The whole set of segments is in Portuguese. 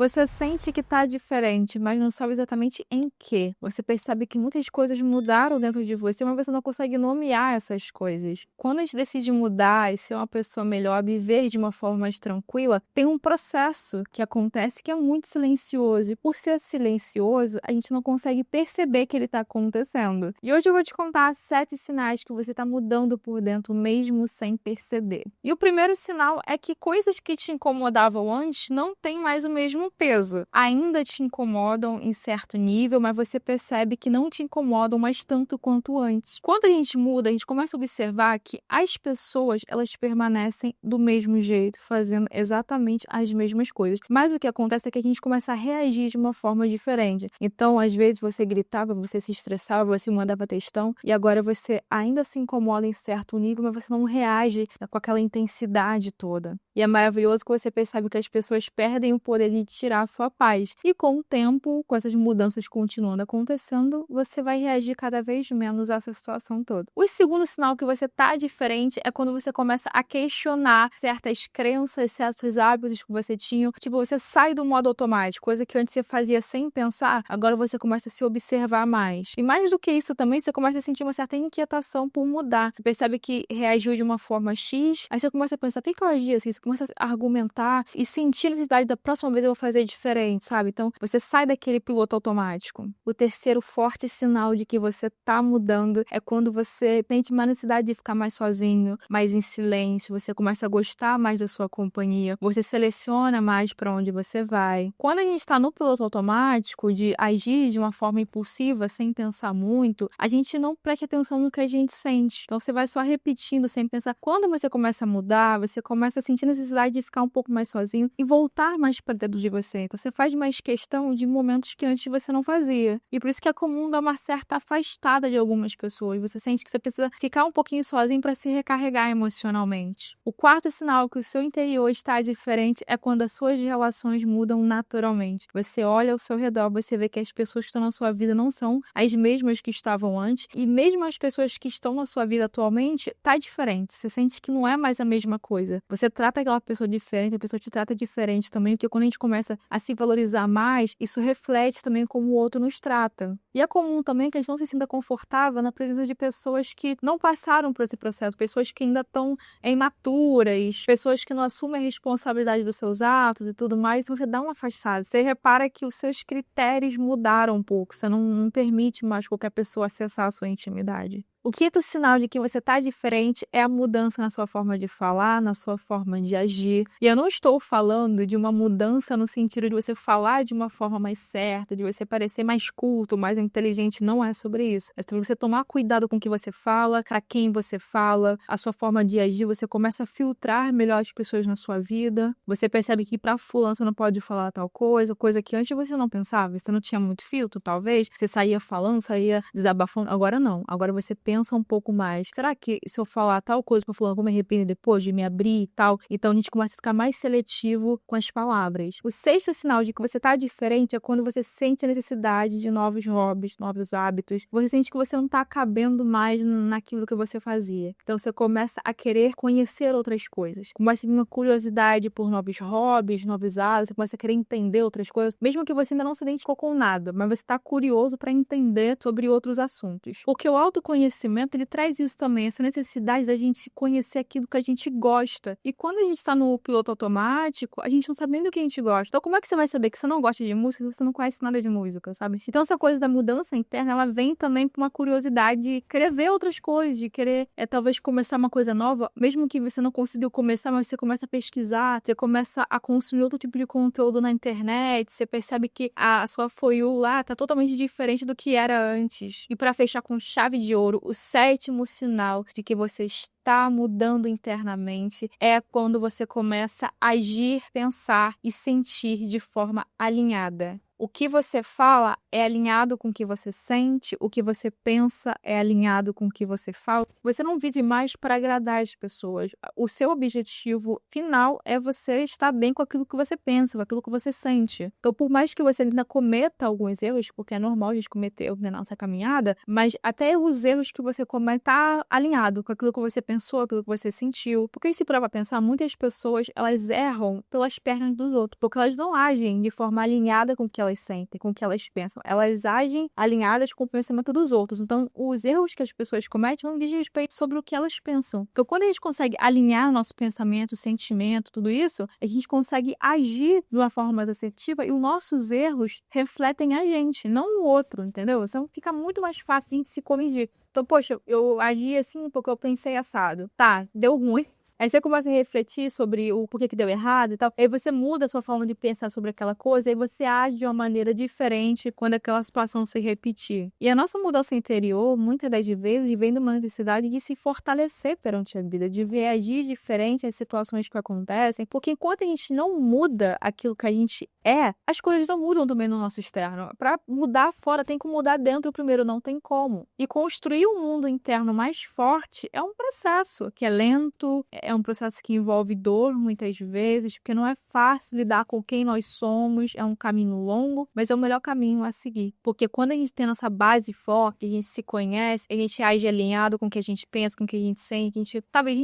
Você sente que tá diferente, mas não sabe exatamente em quê. Você percebe que muitas coisas mudaram dentro de você, mas você não consegue nomear essas coisas. Quando a gente decide mudar e ser uma pessoa melhor, viver de uma forma mais tranquila, tem um processo que acontece que é muito silencioso. E por ser silencioso, a gente não consegue perceber que ele tá acontecendo. E hoje eu vou te contar 7 sinais que você tá mudando por dentro, mesmo sem perceber. E o primeiro sinal é que coisas que te incomodavam antes não têm mais o mesmo peso. Ainda te incomodam em certo nível, mas você percebe que não te incomodam mais tanto quanto antes. Quando a gente muda, a gente começa a observar que as pessoas, elas permanecem do mesmo jeito, fazendo exatamente as mesmas coisas. Mas o que acontece é que a gente começa a reagir de uma forma diferente. Então, às vezes, você gritava, você se estressava, você mandava textão, e agora você ainda se incomoda em certo nível, mas você não reage com aquela intensidade toda. E é maravilhoso que você percebe que as pessoas perdem o poder de tirar a sua paz. E com o tempo, com essas mudanças continuando acontecendo, você vai reagir cada vez menos a essa situação toda. O segundo sinal que você tá diferente é quando você começa a questionar certas crenças, certos hábitos que você tinha. Tipo, você sai do modo automático, coisa que antes você fazia sem pensar, agora você começa a se observar mais. E mais do que isso também, você começa a sentir uma certa inquietação por mudar. Você percebe que reagiu de uma forma X, aí você começa a pensar, por que eu agi assim? Você começa a argumentar e sentir a necessidade da próxima vez eu vou fazer diferente, sabe? Então, você sai daquele piloto automático. O terceiro forte sinal de que você tá mudando é quando você sente uma necessidade de ficar mais sozinho, mais em silêncio, você começa a gostar mais da sua companhia, você seleciona mais para onde você vai. Quando a gente tá no piloto automático de agir de uma forma impulsiva, sem pensar muito, a gente não presta atenção no que a gente sente. Então, você vai só repetindo sem pensar. Quando você começa a mudar, você começa a sentir necessidade de ficar um pouco mais sozinho e voltar mais para dentro de você. Então, você faz mais questão de momentos que antes você não fazia. E por isso que é comum dar uma certa afastada de algumas pessoas. Você sente que você precisa ficar um pouquinho sozinho para se recarregar emocionalmente. O quarto sinal que o seu interior está diferente é quando as suas relações mudam naturalmente. Você olha ao seu redor, você vê que as pessoas que estão na sua vida não são as mesmas que estavam antes. E mesmo as pessoas que estão na sua vida atualmente, tá diferente. Você sente que não é mais a mesma coisa. Você trata aquela pessoa diferente, a pessoa te trata diferente também, porque quando a gente começa a se valorizar mais, isso reflete também como o outro nos trata. E é comum também que a gente não se sinta confortável na presença de pessoas que não passaram por esse processo, pessoas que ainda estão imaturas, pessoas que não assumem a responsabilidade dos seus atos e tudo mais, você dá uma afastada. Você repara que os seus critérios mudaram um pouco, você não permite mais qualquer pessoa acessar a sua intimidade. O quinto sinal de que você está diferente é a mudança na sua forma de falar, na sua forma de agir. E eu não estou falando de uma mudança no sentido de você falar de uma forma mais certa, de você parecer mais culto, mais inteligente. Não é sobre isso. É sobre você tomar cuidado com o que você fala, para quem você fala, a sua forma de agir. Você começa a filtrar melhor as pessoas na sua vida. Você percebe que para fulano você não pode falar tal coisa, coisa que antes você não pensava. Você não tinha muito filtro, talvez. Você saía falando, saía desabafando. Agora não. Agora você pensa um pouco mais. Será que se eu falar tal coisa pra fulano, vou me arrepender depois de me abrir e tal? Então a gente começa a ficar mais seletivo com as palavras. O sexto sinal de que você tá diferente é quando você sente a necessidade de novos hobbies, novos hábitos. Você sente que você não tá cabendo mais naquilo que você fazia. Então você começa a querer conhecer outras coisas. Começa a vir uma curiosidade por novos hobbies, novos hábitos. Você começa a querer entender outras coisas, mesmo que você ainda não se identificou com nada, mas você tá curioso para entender sobre outros assuntos. Porque o autoconhecimento, ele traz isso também, essa necessidade da gente conhecer aquilo que a gente gosta. E quando a gente está no piloto automático, a gente não sabe nem do que a gente gosta. Então, como é que você vai saber que você não gosta de música se você não conhece nada de música, sabe? Então, essa coisa da mudança interna, ela vem também por uma curiosidade de querer ver outras coisas, de querer, talvez, começar uma coisa nova, mesmo que você não conseguiu começar, mas você começa a pesquisar, você começa a consumir outro tipo de conteúdo na internet, você percebe que a sua For You lá tá totalmente diferente do que era antes. E para fechar com chave de ouro, o sétimo sinal de que você está mudando internamente é quando você começa a agir, pensar e sentir de forma alinhada. O que você fala é alinhado com o que você sente, o que você pensa é alinhado com o que você fala. Você não vive mais para agradar as pessoas. O seu objetivo final é você estar bem com aquilo que você pensa, com aquilo que você sente. Então, por mais que você ainda cometa alguns erros, porque é normal a gente cometer erros na nossa caminhada, mas até os erros que você comete tá alinhado com aquilo que você pensou, aquilo que você sentiu. Porque se parar pra pensar, muitas pessoas, elas erram pelas pernas dos outros, porque elas não agem de forma alinhada com o que elas sentem, com o que elas pensam. Elas agem alinhadas com o pensamento dos outros. Então, os erros que as pessoas cometem não dizem respeito sobre o que elas pensam. Porque quando a gente consegue alinhar nosso pensamento, sentimento, tudo isso, a gente consegue agir de uma forma mais assertiva e os nossos erros refletem a gente, não o outro, entendeu? Então, fica muito mais fácil a gente se corrigir. Então, poxa, eu agi assim porque eu pensei assado. Tá, deu ruim. Aí você começa a refletir sobre o porquê que deu errado e tal. Aí você muda a sua forma de pensar sobre aquela coisa e você age de uma maneira diferente quando aquela situação se repetir. E a nossa mudança interior, muitas das vezes, vem de uma necessidade de se fortalecer perante a vida, de reagir diferente às situações que acontecem, porque enquanto a gente não muda aquilo que a gente é, as coisas não mudam também no nosso externo. Para mudar fora, tem que mudar dentro primeiro, não tem como. E construir um mundo interno mais forte é um processo que é lento, é um processo que envolve dor muitas vezes, porque não é fácil lidar com quem nós somos, é um caminho longo, mas é o melhor caminho a seguir. Porque quando a gente tem nossa base forte, a gente se conhece, a gente age alinhado com o que a gente pensa, com o que a gente sente, a gente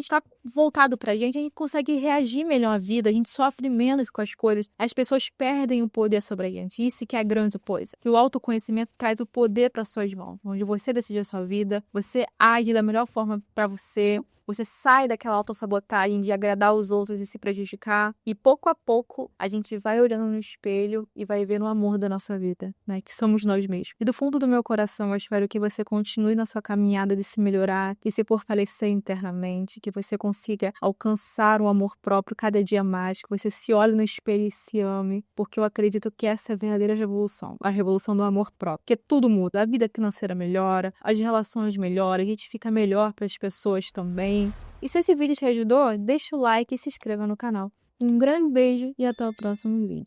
tá voltado pra gente, a gente consegue reagir melhor à vida, a gente sofre menos com as coisas, as pessoas perdem o poder sobre a gente. Isso que é a grande coisa. Que o autoconhecimento traz o poder para suas mãos, onde você decide a sua vida, você age da melhor forma para você. Você sai daquela autossabotagem de agradar os outros e se prejudicar. E pouco a pouco a gente vai olhando no espelho e vai vendo o amor da nossa vida, né? Que somos nós mesmos. E do fundo do meu coração eu espero que você continue na sua caminhada de se melhorar, de se fortalecer internamente, que você consiga alcançar um amor próprio cada dia mais, que você se olhe no espelho e se ame, porque eu acredito que essa é a verdadeira revolução, a revolução do amor próprio. Porque tudo muda, a vida financeira melhora, as relações melhoram, a gente fica melhor para as pessoas também. E se esse vídeo te ajudou, deixa o like e se inscreva no canal. Um grande beijo e até o próximo vídeo.